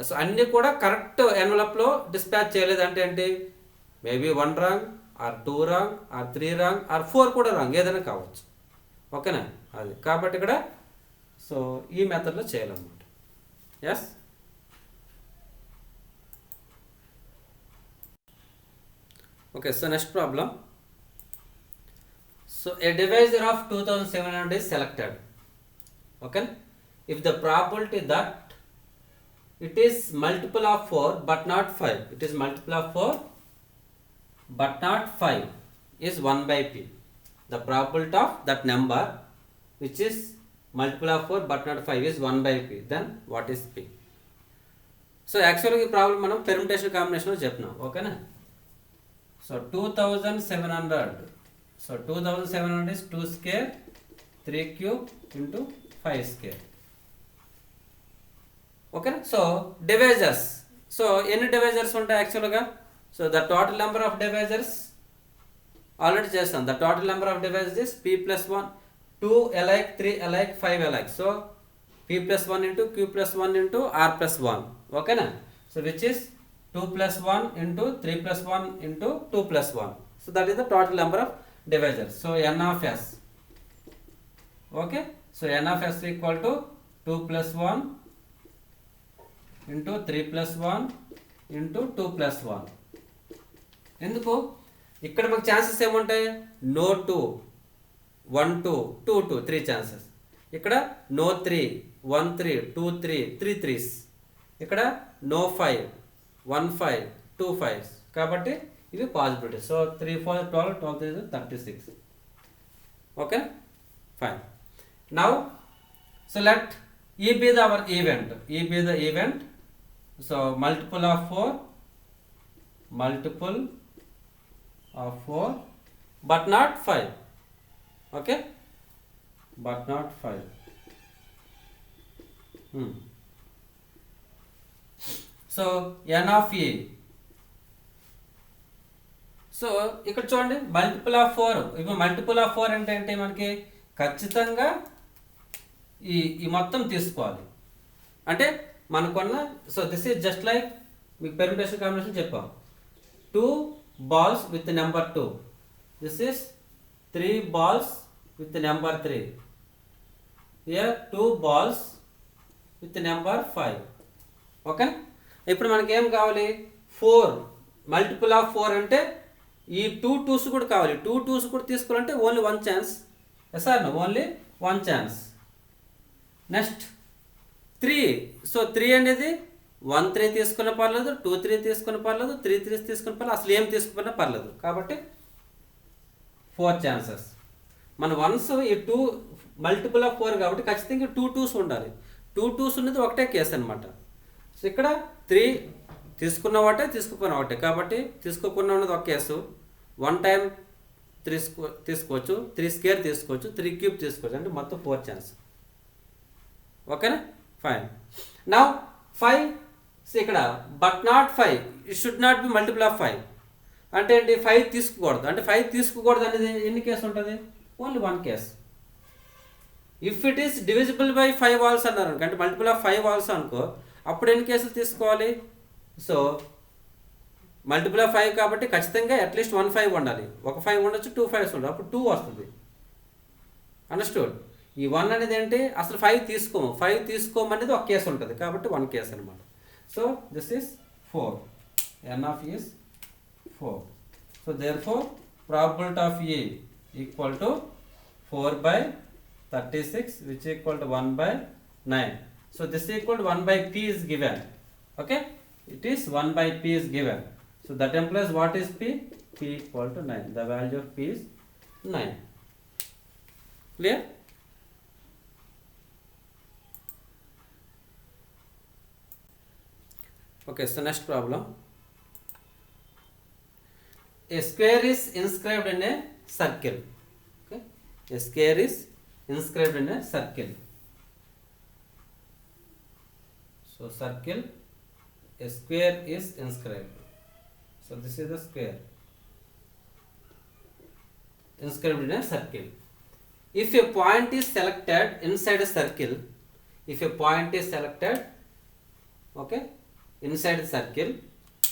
సో అన్నీ కూడా correct ఎన్వలప్లో dispatch చేయలేదు అంటే ఏంటి, maybe 1 wrong or 2 wrong or 3 wrong or 4 కూడా wrong, ఏదైనా కావచ్చు. ఓకేనా, అది కాబట్టి ఇక్కడ సో ఈ మెథడ్లో చేయాలన్నమాట. Yes, okay, so next problem. So a divisor of 2700 is selected. Okay, if the probability that it is multiple of 4 but not 5, it is multiple of 4 but not 5 is 1 by p, the probability of that number which is multiple of 4 but not 5 is 1 by p, then what is p? So actually ఈ problem మనం permutation కాంబినేషన్లో చెప్పినాం. ఓకేనా, so 2700, so 2700 is 2 square 3 cube into 5 square. Okay, so divisors, so ఎన్ని divisors ఉంటాయి యాక్చువల్గా, so the total number of divisors already చేస్తాం. The total number of divisors is p plus 1, 2 alike, 3 alike, 5 alike, so p plus 1 into q plus 1 into r plus 1. ఓకేనా, so which is 2 plus 1 into 3 plus 1 into 2 plus 1, so that is the total number of divisors. So n of s, okay, so n of s equal to 2 plus 1 into 3 plus 1 into 2 plus 1. ఎందుకు ఇక్కడ మనకు chances ఏముంటాయి, no 2, 1 2, 2 2, 3 chances. ఇక్కడ no 3, 1 3, 2 3, 3 3s. ఇక్కడ no 5, 1 5, 2 5s. కాబట్టి ఇవి possibility. So 3 4 12, 12 3 36. Okay, fine. Now so let E be the our event, E be the event, so multiple of 4 but not 5. Okay, but not 5. So n of E, so ఇక్కడ చూడండి multiple of 4, ఇప్పుడు multiple of 4 అంటే ఏంటి, మనకి ఖచ్చితంగా ఈ మొత్తం తీసుకోవాలి. అంటే మనకున్న, so this is just like మీకు పెర్ముటేషన్ కాంబినేషన్ చెప్పాం. 2 balls with number 2, this is 3 balls with number 3, here 2 balls with number 5. Okay, ఇప్పుడు మనకి ఏం కావాలి, 4 మల్టిపుల్ ఆఫ్ 4 అంటే ఈ 2 2s కూడా కావాలి. 2 2s కూడా తీసుకోవాలంటే only 1 chance. Yes or no, only 1 chance. Next 3, so 3 అనేది 1 3 తీసుకున్న పర్లేదు, 2 3 తీసుకున్న పర్లేదు, 3 3 తీసుకున్న పర్లేదు, అసలు ఏం తీసుకున్నా పర్లేదు. కాబట్టి 4 ఛాన్సెస్. మన వన్స్ ఈ 2 మల్టిపుల్ ఆఫ్ 4 కాబట్టి ఖచ్చితంగా 2 2s ఉండాలి. 2 2s ఉన్నది ఒకటే కేసు అనమాట. సో ఇక్కడ 3 తీసుకున్న ఒకటే, తీసుకుపోయిన ఒకటే, కాబట్టి తీసుకోకుండా ఉన్నది ఒక కేసు. 1 టైం 3 తీసుకోవచ్చు, 3 స్క్వేర్ తీసుకోవచ్చు, 3 క్యూబ్ తీసుకోవచ్చు, అంటే మొత్తం 4 ఛాన్స్. ఓకేనా, ఫైన్. నౌ 5, సో ఇక్కడ but not 5, it should not be multiple of 5 అంటే ఏంటి, 5 తీసుకోకూడదు. అంటే 5 తీసుకోకూడదు అనేది ఎన్ని కేసు ఉంటుంది, only 1 case. If it is divisible by 5 also అన్నారు, అంటే మల్టిపుల్ ఆఫ్ 5 ఆల్సో అనుకో, అప్పుడు ఎన్ని కేసులు తీసుకోవాలి, సో మల్టిపుల్ ఆఫ్ 5 కాబట్టి ఖచ్చితంగా అట్లీస్ట్ 1 5 ఉండాలి. ఒక 5 ఉండొచ్చు, 2 5s ఉండాలి, అప్పుడు 2 వస్తుంది. అండర్స్టూడ్. ఈ 1 అనేది ఏంటి, అసలు 5 తీసుకోము, 5 తీసుకోమనేది ఒక కేసు ఉంటుంది, కాబట్టి 1 కేసు అనమాట. So this is 4, n of E is 4. So therefore probability of E equal to 4 by 36 which equal to 1 by 9. So this equal to 1 by P is given. Okay, it is 1 by p is given. So that implies what is p? P equal to 9. The value of p is 9. Clear? Okay, so next problem. A square is inscribed in a circle. Okay, a square is inscribed in a circle. So circle, a square is inscribed. So this is the square inscribed in a circle. If a point is selected inside a circle, if a point is selected, okay, inside the circle,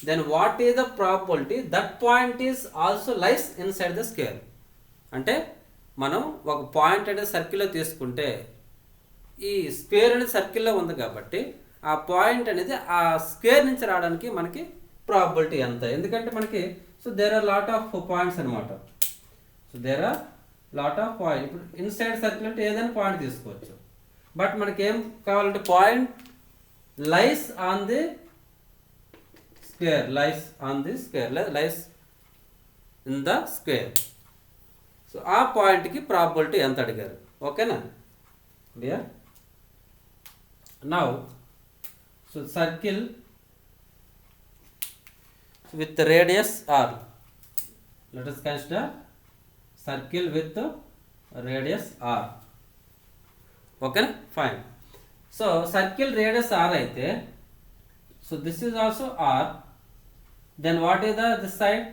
then what is the probability that point is also lies inside the square? అంటే మనం ఒక point అనేది సర్కిల్లో తీసుకుంటే ఈ square అనేది సర్కిల్లో ఉంది కాబట్టి ఆ పాయింట్ అనేది ఆ స్క్వేర్ నుంచి రావడానికి మనకి ప్రాబబిలిటీ ఎంత? ఎందుకంటే మనకి so there are lot of points అనమాట. So there are lot of point. ఇప్పుడు ఇన్సైడ్ సర్కిల్ అంటే ఏదైనా పాయింట్ తీసుకోవచ్చు. బట్ మనకి ఏం కావాలంటే point lies on the square, lies on the square, lies in the square. So ఆ పాయింట్కి ప్రాబబిలిటీ ఎంత అడిగారు. ఓకేనా? Clear? Now so circle with radius r. Let us consider circle with radius r. Okay, fine. So circle radius r అయితే, so this is also r. Then what is this side?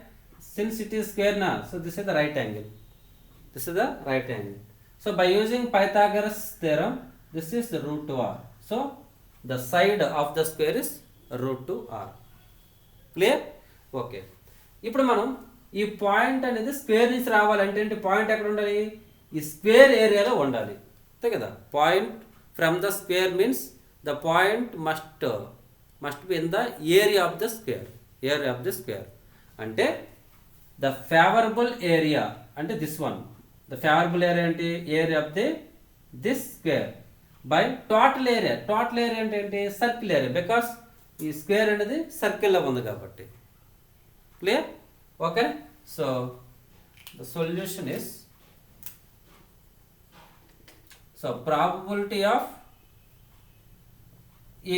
Since it is square now, so this is the right angle. This is the right angle. So by using Pythagoras theorem, this is the root 2r. So the side of the square is root 2r. Clear? Okay. ఇప్పుడు మనం ఈ point అనేది square నుంచి రావాలంటే point ఎక్కడ ఉండాలి? ఈ square ఏరియాలో ఉండాలి, అంతే కదా? Point from the square means the point must be in the area of the square. Area of the square అంటే ద ఫేవరబుల్ ఏరియా అంటే this one. The favourable area అంటే area of this square by total area. Total area అంటే ఏంటి? Circle area. Because ఈ square అనేది సర్కిల్లో ఉంది కాబట్టి. Clear? Okay. So the solution is, so probability of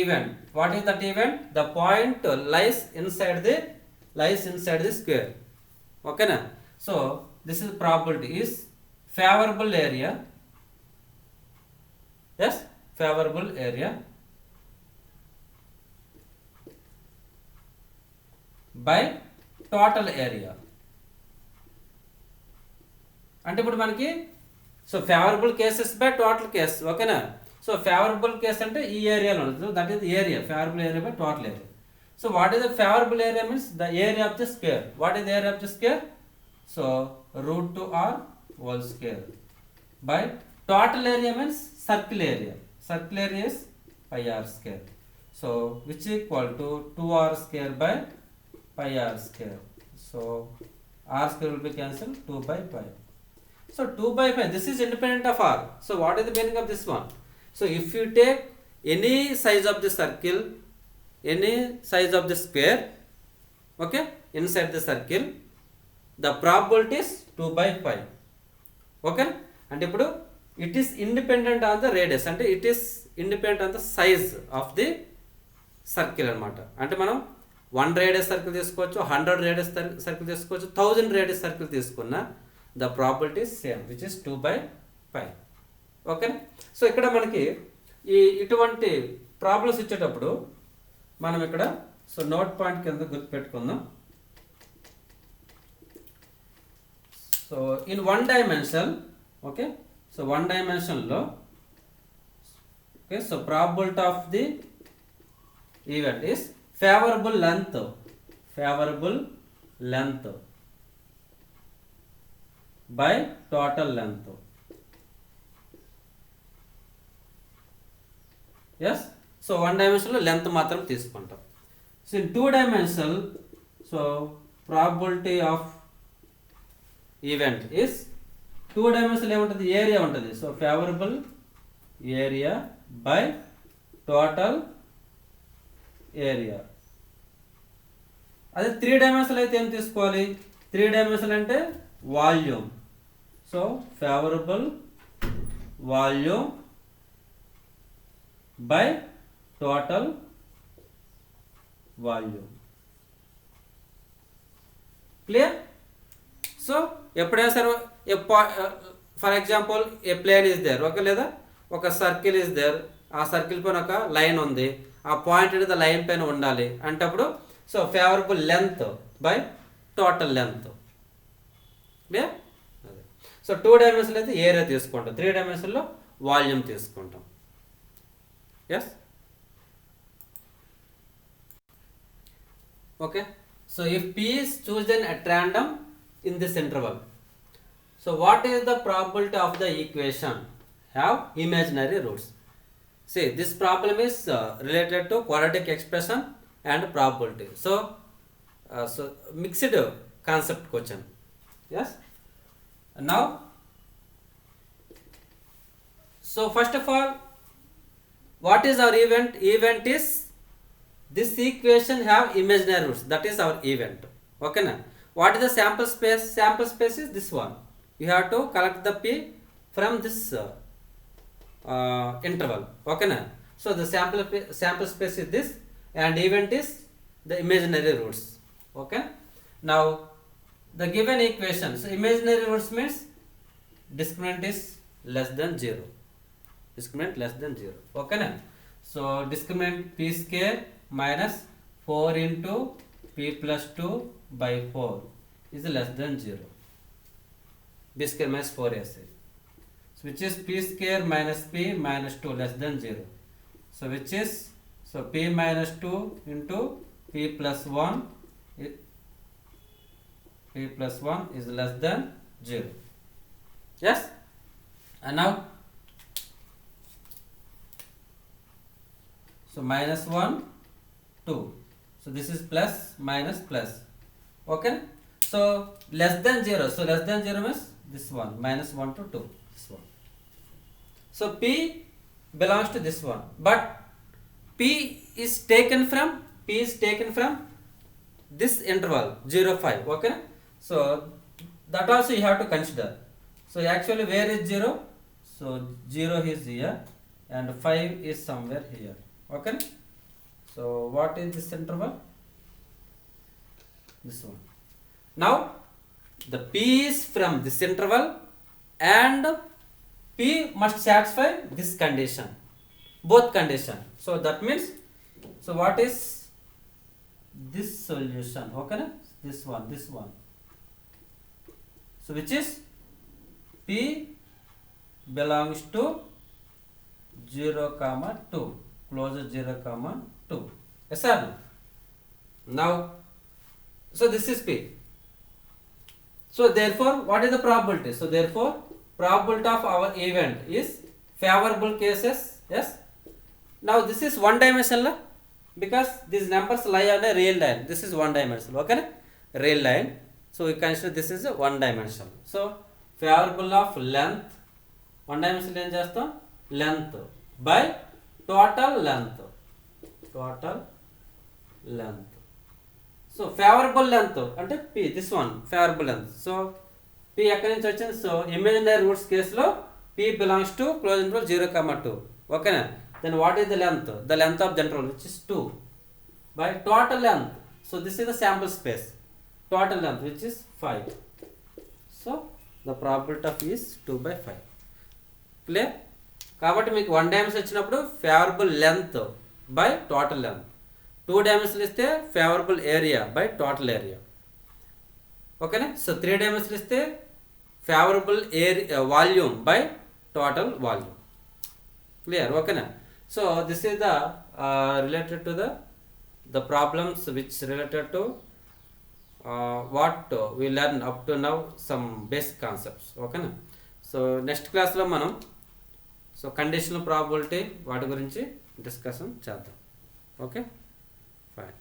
event. What is that event? The point lies inside the square. Okay na? So this is probability is favorable area. Yes, favorable area by total area. అంటే ఇప్పుడు మనకి so favourable cases by total case. ఓకేనా? So favourable case అంటే ఈ ఏరియాలో ఉంటుంది. That is area, favourable area by total area. So what is the favourable area means the area of the square. What is the area of the square? So root 2r whole square by total area means circle area. Circle area is pi r square. So which equal to 2r square by pi r square. So r square will be cancelled, 2 by pi. So 2 by pi, this is independent of r. So what is the meaning of this one? So if you take any size of the circle, any size of the square, okay, inside the circle, the probability is 2 by pi. Okay? And ఇప్పుడు it is independent on the radius, అంటే it is independent on the size of the circle అనమాట. అంటే మనం 1 radius circle తీసుకోవచ్చు, 100 radius circle తీసుకోవచ్చు, 1000 radius circle తీసుకున్న the probability same which is 2 by pi. Okay. So ఇక్కడ మనకి ఇటువంటి ప్రాబ్లమ్స్ ఇచ్చేటప్పుడు మనం ఇక్కడ సో నోట్ పాయింట్ కింద గుర్తుపెట్టుకుందాం. So in 1 dimension, okay, so 1 dimensionలో okay, so probability of the event is favorable length by total length. Yes, so 1 dimension లో length మాత్రం తీసుకుంటాం. So in 2 dimension, so probability of event is 2 dimension ఏముంటుంది? Area ఉంటుంది. So favorable area by total area. అదే 3 dimensional అయితే ఏం తీసుకోవాలి? 3 dimensional అంటే volume. So favourable volume by total volume. Clear? So ఎప్పుడైనా సరే for example a plane is there, okay, లేదా ఒక సర్కిల్ ఇస్ దేర్, ఆ సర్కిల్ పైన ఒక లైన్ ఉంది, ఆ పాయింట్ అనేది లైన్ పైన ఉండాలి అంటప్పుడు so favourable length by total length. Clear? అదే. సో 2 డైమెన్షన్లో అయితే ఏరియా తీసుకుంటాం, 3 డైమెన్షన్లో వాల్యూమ్ తీసుకుంటాం. Yes, okay. So if P is chosen at random in this interval, so what is the probability of the equation have imaginary roots? See, this problem is related to quadratic expression and probability. So mixed concept question. Yes. Now, so first of all, what is our event? Event is this equation have imaginary roots. That is our event. Okay na? What is the sample space? Sample space is this one. You have to collect the P from this interval. Okay na? So the sample space is this, and event is the imaginary roots. Okay. Now the given equation. So imaginary roots means discriminant is less than 0. Discriminant less than 0. Okay na? So discriminant P square minus 4 into P plus 2 by 4 is less than 0. B square minus 4ac. So which is P square minus P minus 2 less than 0. So which is, so P minus 2 into P plus 1, P plus 1 is less than 0. Yes? And now, so minus 1, 2. So this is plus minus plus. Okay. So less than 0. So less than 0 means this one, minus 1 to 2. This one. So P belongs to this one. But P is taken from this interval 0, 5. Okay. So that also you have to consider. So actually where is 0? So 0 is here and 5 is somewhere here. Okay. So what is this interval? This one. Now the P is from this interval and P must satisfy this condition, both condition. So that means, so what is this solution? Okay, this one. So which is P belongs to 0, 2, closure 0, 2. Yes or no? Now, so this is P. So therefore, what is the probability? So therefore, probability of our event is favorable cases. Yes. Now this is one dimensional because these numbers lie on a real line. This is one dimensional. Okay, real line. So we consider this is a one dimensional. So favorable of length, one dimensional ఏం చేస్తాం? Length by total length. Total length. So favorable length అంటే P, this one favorable length. So P ఎక్కడి నుంచి వచ్చింది? So imaginary roots కేసులో P belongs to closed interval 0, 2. ఓకేనా? Then what is the length? The length of the interval, which is 2 by total length. So this is the sample space. Total length, which is 5. So the probability of is 2 by 5. Clear? కాబట్టి మీకు 1 dimension వచ్చినప్పుడు favorable length by total length. 2 dimension ఇస్తే favorable area by total area. ఓకేనా? So 3 dimension ఇస్తే favorable area volume by total volume. Clear? ఓకేనా? So this is the related to the problems which related to what we learn up to now, some basic concepts. ఓకేనా? So next క్లాస్లో మనం so conditional probability వాటి గురించి discussion చేద్దాం. Okay, fine.